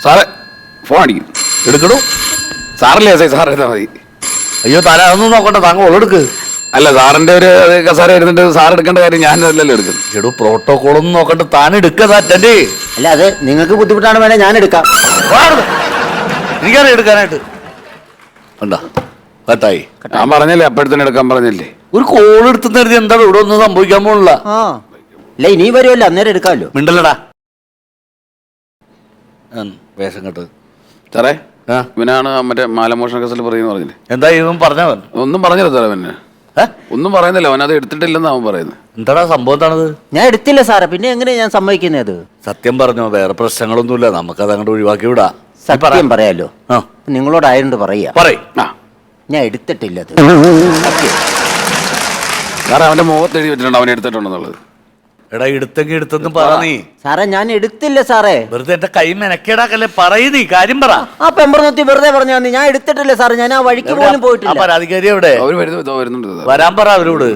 സാറേ ഫോൺ അടിക്കും. എടുക്കണു. സാറല്ലേ സാർ എടുത്താൽ മതി. അയ്യോ താര അതൊന്നും നോക്കണ്ട, താങ്കൾ ഓളെടുക്ക്. അല്ല സാറിന്റെ ഒരു കസാര ഇരുന്നിട്ട് സാർ എടുക്കേണ്ട കാര്യം ഞാനല്ലല്ലോ എടുക്കുന്നത്. എടോ പ്രോട്ടോകോൾ ഒന്നും നോക്കണ്ട, താൻ എടുക്കതാ അറ്റൻഡ്. അല്ല അത് നിങ്ങൾക്ക് ബുദ്ധിമുട്ടാണ് വേണേ ഞാൻ എടുക്കാം. എനിക്കറിയാം എടുക്കാനായിട്ട്. ഉണ്ടാ കട്ടായി. ഞാൻ പറഞ്ഞല്ലേ അപ്പോഴത്തേനും എടുക്കാൻ പറഞ്ഞല്ലേ. ഒരു കോൾ എടുത്തെന്ന് കരുതി എന്താണ് ഇവിടെ ഒന്നും സംഭവിക്കാൻ പോണില്ല. അല്ല ഇനി വരുമല്ലോ, അന്നേരം എടുക്കാമല്ലോ. മിണ്ടല്ലടാ വേഷം കെട്ട്. സാറേ ഇവനാണ് മറ്റേ മാലമോഷണ കേസിൽ പറയുന്ന പറഞ്ഞില്ലേ. എന്താ ഇവൻ പറഞ്ഞവൻ? ഒന്നും പറഞ്ഞില്ല സാറേ. അവന് ഒന്നും പറയുന്നില്ല, അവൻ അത് എടുത്തിട്ടില്ലെന്ന് അവൻ പറയുന്നത്. എന്താടാ സംഭവം? എന്താണത്? ഞാൻ എടുത്തില്ല സാറേ, പിന്നെ എങ്ങനെയാ ഞാൻ സമ്മതിക്കുന്നത്? സത്യം പറഞ്ഞോ, വേറെ പ്രശ്നങ്ങളൊന്നുമില്ല, നമുക്കത് അങ്ങോട്ട് ഒഴിവാക്കി വിടാ. സത്യം പറയാലോ, നിങ്ങളോടായതുകൊണ്ട് പറയാ. ഞാൻ എടുത്തിട്ടില്ല. സാറേ അവന്റെ മുഖത്ത് എഴുതി വെച്ചിട്ടുണ്ട് അവൻ എടുത്തിട്ടുണ്ടെന്നുള്ളത്. എടാ എടുത്തെങ്കിൽ എടുത്തെന്ന് പറ നീ. സാറേ ഞാൻ എടുത്തില്ല സാറേ. വെറുതെ എന്റെ കൈ മെനക്കേടാക്കല്ലേ, പറയ് നീ കാര്യം പറ. ആ പെമ്പറന്നത്തി വെറുതെ പറഞ്ഞാ ഞാൻ എടുത്തിട്ടില്ല സാറേ. ഞാൻ ആ വഴിക്ക് പോലും പോയിട്ടില്ല. പരാതിക്കാരി എവിടെ? വരുന്നുണ്ട്. വരാൻ പറ അവരോട്.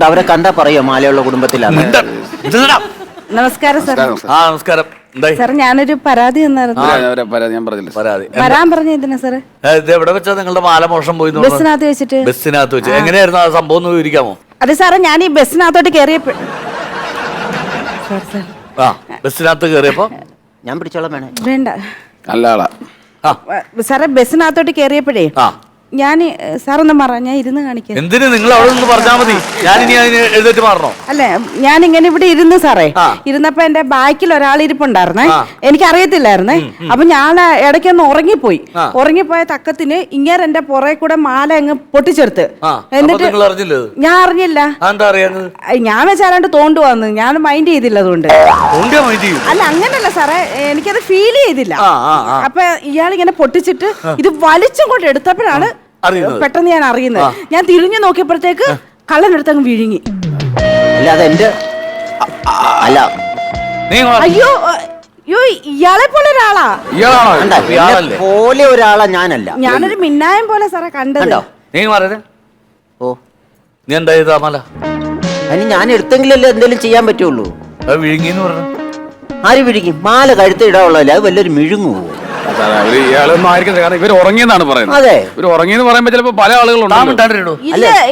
അവരെ കണ്ടാ പറയോ മാലയുള്ള കുടുംബത്തിലാണ്. നമസ്കാരം സാർ. ആ നമസ്കാരം. സാർ ഞാനൊരു പരാതി വരാൻ പറഞ്ഞ എന്തിനാ സാറേ? ഇത് എവിടെ വെച്ചാ നിങ്ങളുടെ മാല മോഷണം പോയി? ബസ്സിനകത്ത് വെച്ചിട്ട്. ബസ്സിനകത്ത് വെച്ച് എങ്ങനെയായിരുന്നു ആ സംഭവം ഒന്ന് വിവരിക്കാമോ? അതെ സാറേ, ഞാൻ ഈ ബസ്സിനകത്തോട്ട് കയറിയപ്പോ ബസ്സിനകത്ത് കയറിയപ്പോ ഞാൻ പിടിച്ചോളാം. വേണ്ട നല്ല ആളാ സാറേ. ബസ്സിനകത്തോട്ട് കയറിയപ്പോഴേ ഞാൻ സാറൊന്ന് മാറാ, ഞാൻ ഇരുന്ന് കാണിക്കാം. എന്തിന് നിങ്ങൾ അവിടെ നിന്ന് പറഞ്ഞാൽ മതി, ഞാനിനി അതിന് എഴുന്നേറ്റ് മാറണോ? അല്ല ഞാൻ ഇങ്ങനെ ഇവിടെ ഇരുന്ന് സാറേ. ഇരുന്നപ്പോ എന്റെ ബാക്കിൽ ഒരാൾ ഇരിപ്പുണ്ടായിരുന്നേ, എനിക്കറിയത്തില്ലായിരുന്നേ. അപ്പൊ ഞാൻ ഇടയ്ക്കൊന്ന് ഉറങ്ങിപ്പോയ തക്കത്തിന് ഇങ്ങനെ എന്റെ പുറകെ കൂടെ മാല അങ്ങ് പൊട്ടിച്ചെടുത്ത്. എന്നിട്ട് ഞാൻ അറിഞ്ഞില്ല. ഞാൻ വെച്ചാലാണ്ട് തോണ്ടു വന്ന്, ഞാൻ മൈൻഡ് ചെയ്തില്ല. അതുകൊണ്ട് അല്ല അങ്ങനല്ല സാറേ, എനിക്കത് ഫീൽ ചെയ്തില്ല. അപ്പൊ ഇയാളിങ്ങനെ പൊട്ടിച്ചിട്ട് ഇത് വലിച്ചും കൊണ്ട് എടുത്തപ്പോഴാണ് പെട്ടെന്ന് ഞാൻ അറിയുന്നത്. ഞാൻ തിരിഞ്ഞു നോക്കിയപ്പോഴത്തേക്ക് കള്ളനെടുത്ത് അങ്ങ് വിഴുങ്ങി. അയ്യോ അയ്യോ, ഇയാളെ പോലെ ഒരാളാ. പോലെ ഒരാളാ ഞാനല്ല. ഞാനൊരു മിന്നായം പോലെ സാറേ കണ്ടത്. ഓ നീ എന്താ ചെയ്താ മാല? അതിന് ഞാൻ എടുത്തെങ്കിലല്ലേ എന്തെങ്കിലും ചെയ്യാൻ പറ്റുള്ളൂ. വിഴുങ്ങിന്ന് പറഞ്ഞു. ആര് വിഴുങ്ങി? മാല കഴുത്ത് ഇടാവുള്ളതല്ല, അത് വല്ലൊരു മിഴുങ്ങു. ഇയാളൊന്നും ആയിരിക്കും, കാരണം ഇവർ ഉറങ്ങിയെന്നാണ് പറയുന്നത്. അതെ, ഇവർ ഉറങ്ങിയെന്ന് പറയുമ്പോ ചിലപ്പോ പല ആളുകളുണ്ട്.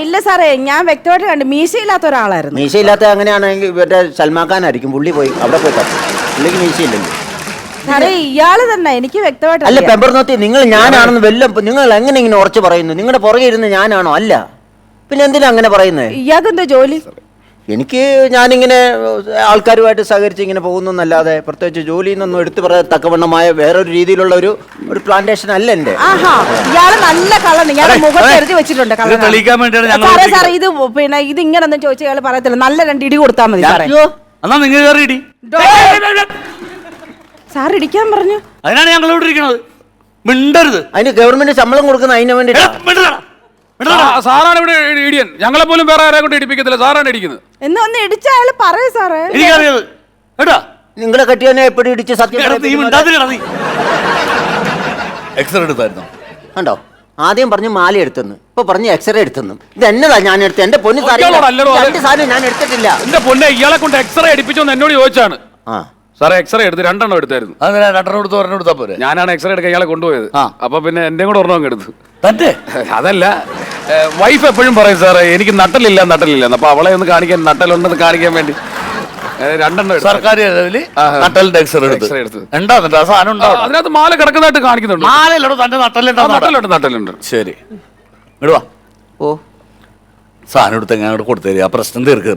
ഇല്ല സാറേ, ഞാൻ വ്യക്തമായിട്ട് കണ്ടു. മീശയില്ലാത്ത ഒരാളായിരുന്നു. മീശയില്ലാത്ത അങ്ങനെയാണെങ്കിൽ ഇവരുടെ സൽമാക്കാനായിരിക്കും. പുള്ളി പോയി അവിടെ പോയി തപ്പി. പുള്ളിക്ക് മീശയില്ലല്ലോ സാറേ. ഇയാള് തന്നെ എനിക്ക് വ്യക്തമായിട്ട്. അല്ല പെമ്പർനോത്തി, നിങ്ങൾ ഞാനാണെന്ന് നിങ്ങൾ എങ്ങനെ ഇങ്ങനെ ഉറച്ചു പറയുന്നു? നിങ്ങളുടെ പുറകെ ഇരുന്ന് ഞാനാണോ? അല്ല, പിന്നെ എന്തിനാ അങ്ങനെ പറയുന്നത്? ഇയാൾക്കെന്താ ജോലി? എനിക്ക് ഞാനിങ്ങനെ ആൾക്കാരുമായിട്ട് സഹകരിച്ച് ഇങ്ങനെ പോകുന്നല്ലാതെ പ്രത്യേകിച്ച് ജോലി എന്നൊന്നും എടുത്തു പറയാൻ തക്കവണ്ണമായ വേറൊരു രീതിയിലുള്ള ഒരു പ്ലാന്റേഷൻ അല്ല എന്റെ. ഇയാള് നല്ല കള്ളന്. ഞാൻ മുഖത്ത് എഴുതി വെച്ചിട്ടുണ്ട്. സാറേ സാറേ, ഇത് പിന്നെ ഇത് ഇങ്ങനൊന്നും ചോദിച്ചാൽ ഇയാൾ പറയത്തില്ല. നല്ല 2 ഇടി കൊടുത്താൽ മതി സാറേ. സാർ ഇടിക്കാൻ പറഞ്ഞു. അതിനാണ് ഞങ്ങളോട് ഇരിക്കണത്. മിണ്ടരുത്. അതിന് ഗവൺമെന്റ് ശമ്പളം കൊടുക്കുന്ന അതിന് വേണ്ടിട്ട്. സാറാണ് ഇവിടെ ഇടിയൻ. ഞങ്ങളെ പോലും വേറെ ആരെ കൊണ്ട് ഇടിപ്പിക്കത്തില്ല, സാറാണ് ഇടിക്കുന്നത്. എന്നാ ഒന്ന് ഇടിച്ച അയാൾ പറയൂ സാറേ. നിങ്ങളെ കെട്ടിയവനെ എപ്പോഴും ഇടിച്ച് സത്യം എക്സ്റേ എടുത്തായിരുന്നു. കണ്ടോ, ആദ്യം പറഞ്ഞു മാല എടുത്തെന്ന്, ഇപ്പൊ പറഞ്ഞു എക്സ്റേ എടുത്തെന്ന്. ഇത് എന്നതാ ഞാൻ എടുത്തത്? എന്റെ പൊന്നു സാധനം ഞാൻ എടുത്തിട്ടില്ല. എന്റെ പൊന്നെ, ഇയാളെ കൊണ്ട് എക്സ്റേ എടുപ്പിച്ചോന്ന് എന്നോട് ചോദിച്ചാണ്. സാറേ എക്സ്റേ എടുത്ത് 2 എണ്ണം എടുത്തായിരുന്നു. ഞാനാണ് എക്സ്റേ എടുക്കാൻ ഇയാളെ കൊണ്ടുപോയത്. അപ്പൊ പിന്നെ എന്റെ കൂടെ ഒരെണ്ണം എടുത്തു. അതല്ല, വൈഫ് എപ്പോഴും പറയും സാറേ എനിക്ക് നട്ടലില്ല. അപ്പൊ അവളെ ഒന്ന് കാണിക്കാൻ, നട്ടലുണ്ടെന്ന് കാണിക്കാൻ വേണ്ടി 2 എണ്ണം സർക്കാർ അതിനകത്ത് മാല കിടക്കുന്നതായിട്ട് കാണിക്കുന്നുണ്ട്. നട്ടലുണ്ട്. ശരി ഇടുവാ. ഓ സാധനം എടുത്ത് എങ്ങനെ കൊടുത്തേ, ആ പ്രശ്നം തീർക്ക്.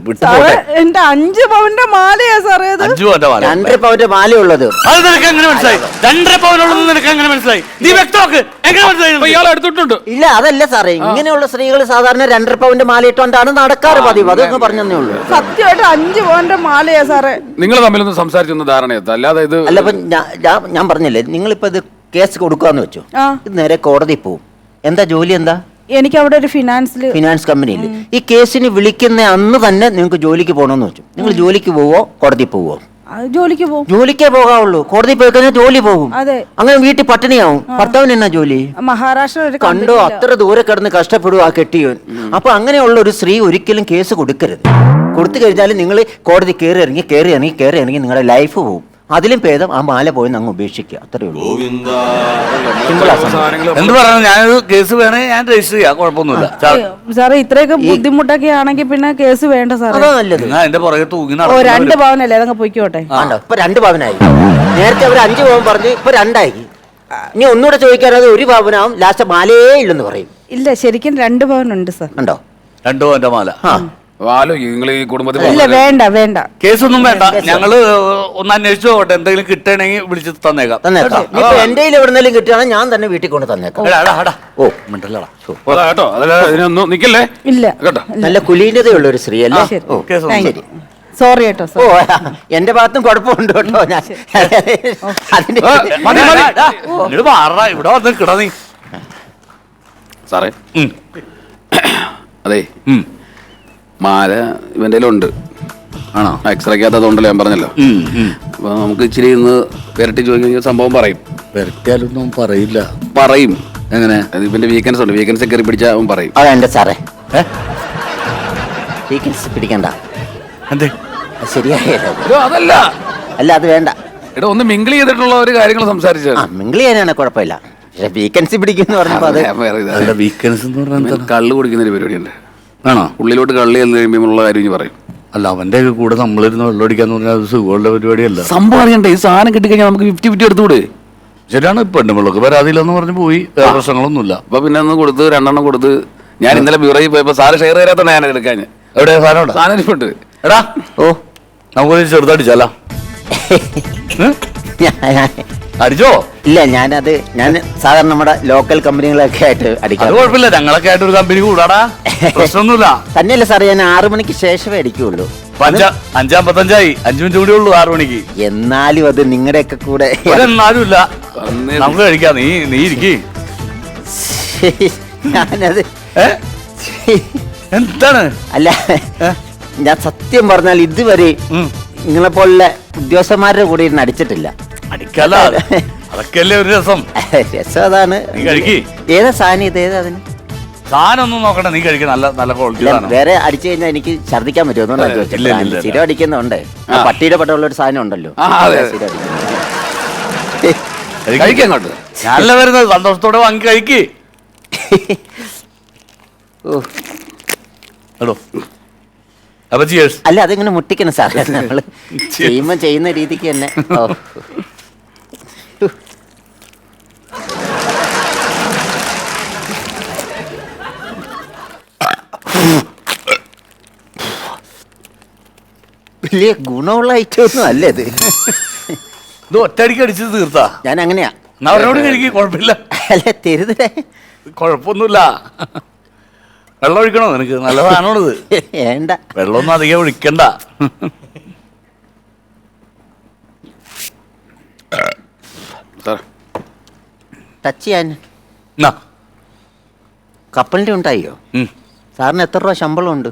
എന്റെ 5 പവന്റെ മാലയാ സാറേ. 5 പവന്റെ മാല. 2.5 പവന്റെ മാലയുള്ളത്. അത് നിനക്ക് എങ്ങനെ മനസ്സിലായി? 2.5 പവനുള്ളത് നിനക്ക് എങ്ങനെ മനസ്സിലായി? നീ വ്യക്തമാക്ക്, എങ്ങനെ മനസ്സിലായി? ഇയാൾ എടുത്തിട്ടുണ്ട്. ഇല്ല അതല്ല സാറേ, ഇങ്ങനെയുള്ള സ്ത്രീകൾ സാധാരണ 2.5 പവന്റെ മാല ഇട്ടുകൊണ്ടാണ് നടക്കാറ് പതിവ്. അതൊക്കെ പറഞ്ഞേ ഉള്ളൂ. സത്യമായിട്ട് 5 പവന്റെ മാലയാ സാറേ. നിങ്ങൾ തമ്മിലൊന്ന് സംസാരിച്ചൊന്ന് ധാരണയെത്താ, അല്ലാതെ ഇത് അല്ല. ഇപ്പൊ ഞാൻ പറഞ്ഞില്ലേ, നിങ്ങളിപ്പോ ഇത് കേസ് കൊടുക്കാന്ന് വെച്ചു, ഇത് നേരെ കോടതി പോവും. എന്താ ജോലി? എന്താ? എനിക്ക് അവിടെ ഒരു ഫിനാൻസ് കമ്പനിയിൽ ഈ കേസിന് വിളിക്കുന്ന അന്ന് തന്നെ നിങ്ങൾക്ക് ജോലിക്ക് പോകണമെന്ന് വെച്ചു. നിങ്ങൾ ജോലിക്ക് പോവോ കോടതി പോവോ? ജോലിക്കേ പോകാവുള്ളൂ. കോടതി പോയി കഴിഞ്ഞാൽ ജോലി പോകും. അങ്ങനെ വീട്ടിൽ പട്ടിണിയാവും. ഭർത്താവിന് എന്നാ ജോലി? മഹാരാഷ്ട്ര. കണ്ടോ, അത്ര ദൂരെ കിടന്ന് കഷ്ടപ്പെടുക ആ കെട്ടിയവൻ. അപ്പൊ അങ്ങനെയുള്ള ഒരു സ്ത്രീ ഒരിക്കലും കേസ് കൊടുക്കരുത്. കൊടുത്തു കഴിഞ്ഞാൽ നിങ്ങൾ കോടതി കയറി ഇറങ്ങി നിങ്ങളുടെ ലൈഫ് പോവും. അതിലും ഭേദം ആ മാല പോയി അങ്ങ് ഉപേക്ഷിക്കുക, അത്രേ ഉള്ളൂ. എന്ത് പറയുന്നത്? ഞാനൊരു കേസ് വേണേ ഞാൻ രജിസ്റ്റർ ചെയ്യാം, കുഴപ്പമൊന്നുമില്ല. സാറേ ഇത്രയൊക്കെ ബുദ്ധിമുട്ടൊക്കെ ആണെങ്കിൽ പിന്നെ കേസ് വേണ്ട സാറേ. അതാ നല്ലത്. ഞാൻ എന്റെ പുറകെ തൂങ്ങി 2 പവനല്ലേ, അതങ്ങ് പൊയ്ക്കോട്ടെ. ഇപ്പൊ 2 പവനായി. നേരത്തെ അവർ 5 പവൻ പറഞ്ഞു, ഇപ്പൊ 2 ആയി. ഇനി ഒന്നുകൂടെ ചോദിക്കാതെ 1 പവനാവും, ലാസ്റ്റ് മാലയേ ഇല്ലെന്ന് പറയും. ഇല്ല, ശരിക്കും 2 പവനുണ്ട് സാർ. ഉണ്ടോ? 2 പവന്റെ മാല. നിങ്ങൾ ഈ കുടുംബത്തിൽ ഇല്ല, വേണ്ട വേണ്ട, കേസൊന്നും വേണ്ട. ഞങ്ങള് ഒന്ന് അന്വേഷിച്ചു പോകട്ടെ, എന്തെങ്കിലും കിട്ടണമെങ്കിൽ വിളിച്ച് തന്നേക്കാം. എന്റെ എവിടെന്നെങ്കിലും കിട്ടുകയാണെങ്കിൽ ഞാൻ തന്നെ വീട്ടിൽ കൊണ്ട് തന്നേക്കാം. ഓ മിണ്ടല്ലടാ. കേട്ടോ, അതല്ല ഇതിനൊന്നും നിക്കല്ലേ ഇല്ല കേട്ടോ. നല്ല കുലീനതയുള്ള ഒരു സ്ത്രീ അല്ലേ? ഓ കേസൊന്നും സോറി കേട്ടോ. ഓ എന്റെ ഭാഗത്തും കുഴപ്പമുണ്ട് കേട്ടോ. ഞാൻ അതിന്റെ ഇവിടെ വന്ന് കിട നീ സാറേ. അതെ, മാല ഇവന്റെ ഉണ്ട്. ആണോ? എക്സ്റേക്കകത്തതുകൊണ്ടല്ലോ ഞാൻ പറഞ്ഞല്ലോ. അപ്പൊ നമുക്ക് ഇച്ചിരി ഇന്ന് വരട്ടി ചോദിക്കുന്ന സംഭവം പറയും. വരട്ടിയാലൊന്നും പറയില്ല. പറയും. എങ്ങനെ? ഇവന്റെ വീക്കൻസ് ഉണ്ട്, വീക്കൻസ് കയറി പിടിച്ചാൽ അവൻ പറയും. അതാ എന്റെ സാറേ, വീക്കൻസ് പിടിക്കണ്ട. എന്തേ? ശരിയായ അതല്ല, അല്ല അത് വേണ്ട. ഇവിടെ ഒന്ന് മിങ്കിൾ ചെയ്തിട്ടുള്ള ഒരു കാര്യങ്ങൾ സംസാരിച്ചു. മിങ്കിൾ ചെയ്യാനാണ് കുഴപ്പമില്ല. പക്ഷെ വീക്കൻസി പിടിക്കുന്ന പറഞ്ഞപ്പോ അത് വീക്കൻസ് എന്ന് പറഞ്ഞാൽ കള്ള് കുടിക്കുന്ന ഒരു പരിപാടിയുണ്ട്. ആണോ? ഉള്ളിലോട്ട് കള്ളി എന്ന് കഴിയുമ്പോഴുള്ള കാര്യം ഇനി പറയും. അല്ല, അവന്റെ കൂടെ നമ്മളിരുന്ന് വെള്ളം അടിക്കാന്ന് പറഞ്ഞാൽ അത് സുഖമുള്ള പരിപാടിയല്ല. സംഭവം അറിയണ്ടേ? ഈ സാധനം കിട്ടിക്കഴിഞ്ഞാൽ നമുക്ക് 50-50 എടുത്തുകൂടെ? ശരിയാണ്. പെണ്ണുമ്പിള്ളക്ക് പരാതിയില്ലെന്ന് പറഞ്ഞ് പോയി, പ്രശ്നങ്ങളൊന്നുമില്ല. അപ്പൊ പിന്നെ ഒന്ന് കൊടുത്ത് 2 കൊടുത്ത്. ഞാൻ ഇന്നലെ ബ്യൂറോയിൽ പോയപ്പോ സാറ് ഷെയർ ചെയ്യാത്തോണ്ട് ഞാൻ എടുക്കാൻ. എവിടെ സാധനം? സാധനം ഇരിപ്പുണ്ട്. എടാ, ഓ നമുക്ക് ചെറുതടിച്ചല്ല. അടിച്ചോ? ഇല്ല, ഞാൻ സാധാരണ നമ്മുടെ ലോക്കൽ കമ്പനികളൊക്കെ ആയിട്ട് അടിക്കാം. അത് കുഴപ്പമില്ല, ഞങ്ങളൊക്കെ ആയിട്ട് ഒരു കമ്പനി കൂടാടാ, പ്രശ്നമൊന്നുമില്ല. തന്നെയല്ല സാറേ, ഞാൻ 6 മണിക്ക് ശേഷമേ അടിക്കുള്ളൂ. 5:55 5 മിനിറ്റ് കൂടി ഉള്ളൂ 6 മണിക്ക്. എന്നാലും അത് നിങ്ങളുടെയൊക്കെ കൂടെ എന്നാലും ഇല്ല, നമുക്ക് കഴിക്കാം. നീ ഇരിക്കേ. ഞാനത് എന്താണ്? അല്ല, ഞാൻ സത്യം പറഞ്ഞാൽ ഇതുവരെ നിങ്ങളെ പോലുള്ള ഉദ്യോഗസ്ഥന്മാരുടെ കൂടെ ഇരുന്ന് അടിച്ചിട്ടില്ല. അടിക്കല്ല, അതൊക്കെ അല്ലേ ഒരു രസം. രസം അതാണ്. നീ കഴിക്കേ. ഏതാ സാധനം? ഇത് ഏതാ? അതിന് സാധനം ഒന്നും നോക്കണ്ട, നീ കഴിക്കും. നല്ല ക്വാളിറ്റി. വേറെ അടിച്ചു കഴിഞ്ഞാൽ എനിക്ക് ഛർദ്ദിക്കാൻ പറ്റുമോ? സ്ഥിരം അടിക്കുന്നുണ്ട്. പട്ടിയുടെ പട്ടമുള്ള ഒരു സാധനം ഉണ്ടല്ലോ, കഴിക്കാൻ കൊണ്ട് നല്ല വരുന്നത്. സന്തോഷത്തോടെ വാങ്ങി കഴിക്കേ. ഹലോ. അപ്പൊ ചിയേഴ്സ്. അല്ല, അതിങ്ങനെ മുട്ടിക്കണം സാറേ, നമ്മള് ചെയ്യുന്ന രീതിക്ക് തന്നെ. വലിയ ഗുണമുള്ള ഐറ്റം ഒന്നും അല്ല ഇത്. ഇത് ഒറ്റയടിക്ക് അടിച്ചത് തീർത്താ? ഞാൻ അങ്ങനെയാ. അവരോട് കഴിക്കും, കുഴപ്പമില്ല. അല്ല, തരുതേ, കുഴപ്പമൊന്നുമില്ല. വെള്ളം ഒഴിക്കണോ നിനക്ക്? നല്ല സാധനമാണിത്. വേണ്ട, വെള്ളമൊന്നും അധികം ഒഴിക്കണ്ട. ടച്ച് ചെയ്യാൻ കപ്പലിന്റെ ഉണ്ടായോ? സാറിന് എത്ര രൂപ ശമ്പളം ഉണ്ട്?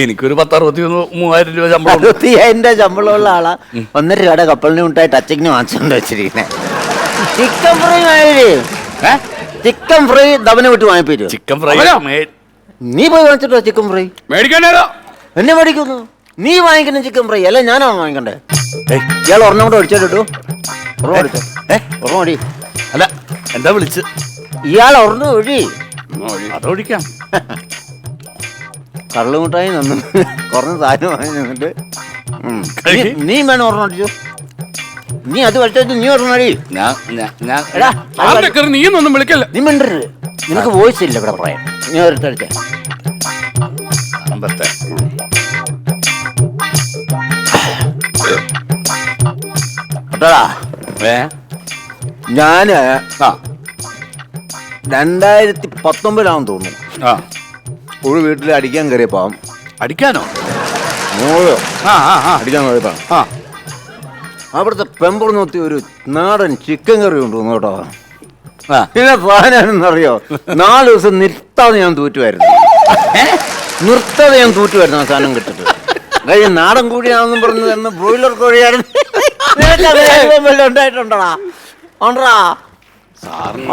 എനിക്കൊരു 10-63,000 രൂപ ശമ്പളം. 60,000 ശമ്പളമുള്ള ആളാ 1.5 രൂപയുടെ കപ്പലിന് ഉണ്ടായി ടച്ചിങ്ങിന് വാങ്ങിച്ചുകൊണ്ട് വെച്ചിരിക്കുന്നത്. ചിക്കൻ ഫ്രൈ ചിക്കൻ ഫ്രൈ ദവനെ വിട്ട് വാങ്ങിപ്പോ. ചിക്കൻ ഫ്രൈ നീ പോയി വാങ്ങിച്ചിട്ടോ? Chicken fry മേടിക്കാനോ? എന്നെ മേടിക്കുന്നു? നീ വാങ്ങിക്കുന്ന ചിക്കൻ ഫ്രൈ അല്ല ഞാനാണ് വാങ്ങിക്കണ്ടേ? ഇയാൾ ഒരെണ്ണം കൂടെ ഒഴിച്ചോട്ടോ. ഒരെണ്ണം അല്ല, എന്താ വിളിച്ച്? ഇയാൾ ഒരെണ്ണം ഒഴി. അതൊഴിക്കാം. കള്ളുമുട്ടായി നിന്ന് കുറഞ്ഞ സാധനം വാങ്ങി നിന്നിട്ട് നീ വേണം ഒരെണ്ണം അടിച്ചു. നീ അത് കഴിച്ചു, നീ ഒരെണ്ണം അടി. നീയൊന്നും വിളിക്കല്ല. നീ മിണ്ടരുത്, നിനക്ക് വോയിസ് ഇല്ല ഇവിടെ പറയാൻ. നീ ഒരിട്ടടിച്ചേ. ഞാന് 2019 തോന്നുന്നു ഒരു വീട്ടിൽ അടിക്കാൻ കയറിയപ്പോ. അടിക്കാനോ? അടിക്കാൻ കയറിയപ്പോ അവിടുത്തെ പെമ്പറന്നൊത്തി ഒരു നാടൻ ചിക്കൻ കറി കൊണ്ടുവന്നു കേട്ടോ. പിന്നെ സാധനറിയോ, 4 ദിവസം നിർത്താതെ ഞാൻ തൂറ്റുമായിരുന്നു. ആ സാധനം കിട്ടിട്ട്. കഴിഞ്ഞ നാടൻ കോഴിയാണെന്നും പറഞ്ഞു തന്ന ബ്രോയിലർ കോഴിയായിരുന്നു. ഉണ്ടായിട്ടുണ്ടോടാ?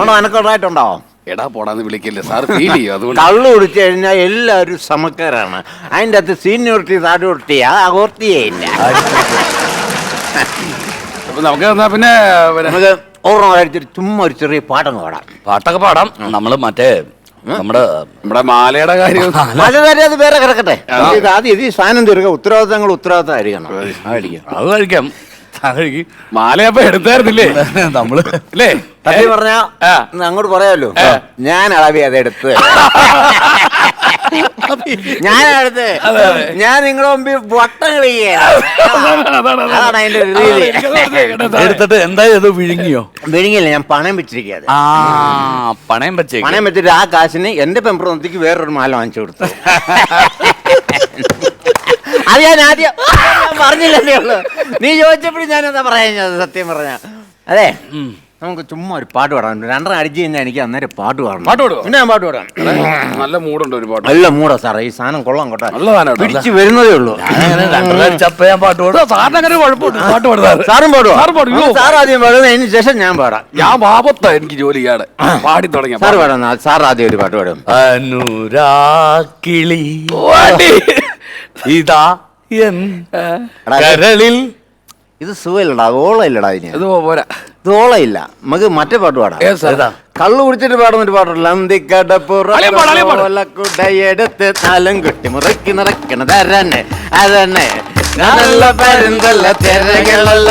ആണോ? എനക്ക് ഉണ്ടായിട്ടുണ്ടോ? എടാ പോടാന്ന് വിളിക്കില്ലേ സാർ, ഫീൽ ചെയ്യും. അതുകൊണ്ട് കള്ളു കുടിച്ചു കഴിഞ്ഞാൽ എല്ലാവരും സമക്കാരാണ്. അതിൻ്റെ അകത്ത് സീനിയോറിറ്റി താഴോട്ടിയാ അകോർത്തിയേ ഇല്ല. അപ്പൊ നമുക്ക് എന്നാ പിന്നെ നമുക്ക് ഓർമ്മ അടിച്ചിട്ട് ചുമ്മാ ഒരു ചെറിയ പാട്ടങ്ങ് പാടാം. പാട്ടൊക്കെ പാടാം. നമ്മള് മറ്റേ നമ്മുടെ മാലയുടെ കാര്യം അത് വേറെ കിടക്കട്ടെ. ആദ്യം ഇത് സാധനം തീർക്കുക. ഉത്തരവാദിത്തമായിരിക്കണം. അത് കഴിക്കാം. മാലയപ്പ എടുത്തായിരുന്നില്ലേ നമ്മള് അല്ലേ? സത്യം പറഞ്ഞാ അങ്ങോട്ട് പറയാമല്ലോ, ഞാൻ അളവി അതെടുത്ത് ഞാനടുത്ത് ഞാൻ നിങ്ങളുടെ മുമ്പിൽ വട്ടം കളിക്കുകയാണ്. അതിന്റെ രീതി എടുത്തിട്ട് എന്തായത് വിഴുങ്ങിയോ? വിഴുങ്ങിയില്ല, ഞാൻ പണയം വെച്ചിരിക്കുക. പണയം വെച്ചിട്ട് ആ കാശിന് എന്റെ പെമ്പറത്തേക്ക് വേറൊരു മാല വാങ്ങിച്ചു കൊടുത്തു. അത് ഞാൻ ആദ്യം പറഞ്ഞില്ലേ ഉള്ളു. നീ ചോദിച്ചപ്പോഴും ഞാൻ എന്താ പറയാ, സത്യം പറഞ്ഞ അതെ. നമുക്ക് ചുമ്മാ ഒരു പാട്ട് പാടാൻ 2 അടിച്ചു കഴിഞ്ഞാൽ എനിക്ക് അന്നേരം പാട്ട് പാടണം. പിന്നെ ഞാൻ പാട്ട് പാടാം. നല്ല മൂടുണ്ട് ഒരു പാട്ട്. നല്ല മൂടാ സാറേ, ഈ സാധനം കൊള്ളാം കേട്ടോ. നല്ല സാധനം പിടിച്ചു വരുന്നതേ ഉള്ളൂ. ഞാൻ പാട്ട് പാടും. സാറിന് അങ്ങനെ കുഴപ്പമില്ല, പാട്ട് പാടുന്നത്. സാറും പാടുവോ? സാർ ആദ്യം പാടുന്നത്, അതിന് ശേഷം ഞാൻ പാടാം. ഞാൻ പാപത്താ എനിക്ക് ജോലി ചെയ്യാതെ പാടി തുടങ്ങിയ. സാർ പാടാം. സാർ ആദ്യം ഒരു പാട്ട് പാടും. അനുരാക്കിളി ഇതാ കരളിൽ. ഇത് സുഖമില്ലടാ, ഓളയില്ലടാ. ഇതിന് ഇത് പോരാ, ഇത് ഓളയില്ല. നമുക്ക് മറ്റേ പാട്ട് പാടാം. കള്ളു കുടിച്ചിട്ട് പാടുന്ന ഒരു പാട്ടുള്ള അന്തിക്കടപ്പുറക്കുടയെടുത്ത് നാലും കുട്ടി മുറക്കി നിറക്കണത് അതന്നെ അതന്നെ. നല്ല പരുന്തല്ല തിരകളല്ല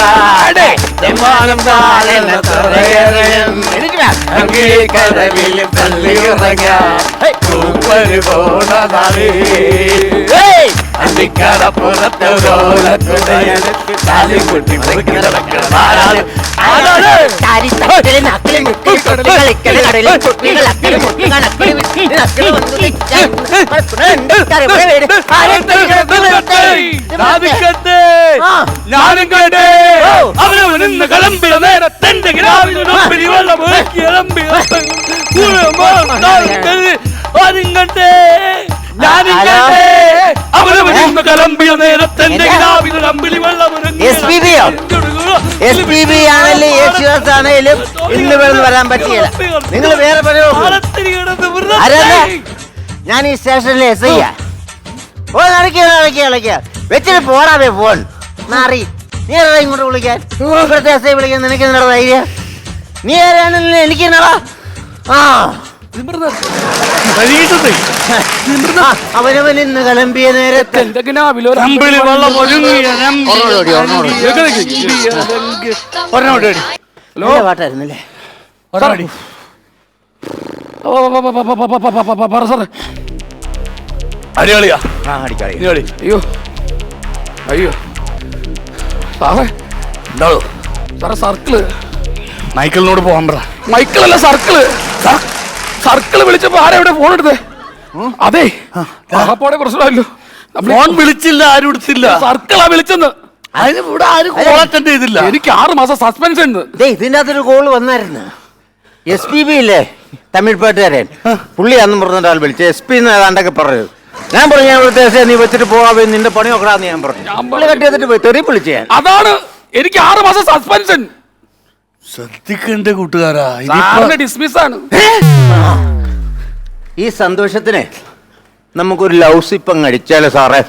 ഞാനും കേട്ടേ അവനവനിന്ന് കളമ്പിയ നേരത്തെന്റെ ഗ്രാമിന് വെള്ളം അവനവനിന്ന് കളമ്പിയ നേരത്തെന്റെ ഗ്രാമിന് നമ്പിളി വെള്ളം ഇന്ന് വരാൻ പറ്റിയില്ല. നിങ്ങൾ വേറെ ഞാൻ ഈ സ്റ്റേഷനിലെ എസ് ഐ വെച്ചിട്ട് പോടാതെ ഫോൺ മാറി. നീ ആരാ ഇങ്ങോട്ട് വിളിക്കാൻ? ഇവിടുത്തെ എസ് ഐ വിളിക്കാൻ നിനക്ക് എന്നടാ ധൈര്യം? നീ ആരാണെന്ന് എനിക്ക് എന്നടാ? അവനവൻ ഇന്ന് കിളമ്പിയ നേരത്തെ പാട്ടായിരുന്നല്ലേ? അടിയാളിയാ. അയ്യോ അയ്യോ സാറേ, എന്താണോ സാറേ സർക്കിള് മൈക്കിളിനോട് പോകാൻ പറ. മൈക്കിളല്ല സർക്കിള്. സർക്കിള് വിളിച്ചപ്പോ ആരാ ഇവിടെ ഫോൺ എടുത്തേ? അതെ, അപ്പോടെ പ്രശ്നമല്ലോ. ഫോൺ വിളിച്ചില്ല, ആരും എടുത്തില്ല. സർക്കിളാ വിളിച്ചെന്ന്. അതിന് ഇവിടെ ആരും കോൾ അറ്റൻഡ് ചെയ്തില്ല. എനിക്ക് 6 മാസം സസ്പെൻസ് ഉണ്ട്. ഇതിന്റെ അകത്തൊരു കോള് വന്നായിരുന്നു. SPB ഇല്ലേ, തമിഴ് പാട്ടുകാരൻ, പുള്ളി അന്നും പറഞ്ഞ ആൾ വിളിച്ചു. SP ഏതാണ്ടൊക്കെ പറഞ്ഞു. ഞാൻ പറഞ്ഞു ഞാൻ ഇവിടുത്തെ നീ വെച്ചിട്ട് പോവാ, നിന്റെ പണി നോക്കടാന്ന് ഞാൻ പറഞ്ഞു. പുള്ളി കട്ട് ചെയ്തിട്ട് പോയി തെറി വിളിച്ചു. അതാണ് എനിക്ക് 6 മാസം സസ്പെൻഷൻ. ശ്രദ്ധിക്കണ്ട കൂട്ടുകാരാ, ഡിസ്മിസ് ആണ്. ഈ സന്തോഷത്തിന് നമുക്കൊരു ലൗസിപ്പം അടിച്ചാലോ സാറേ?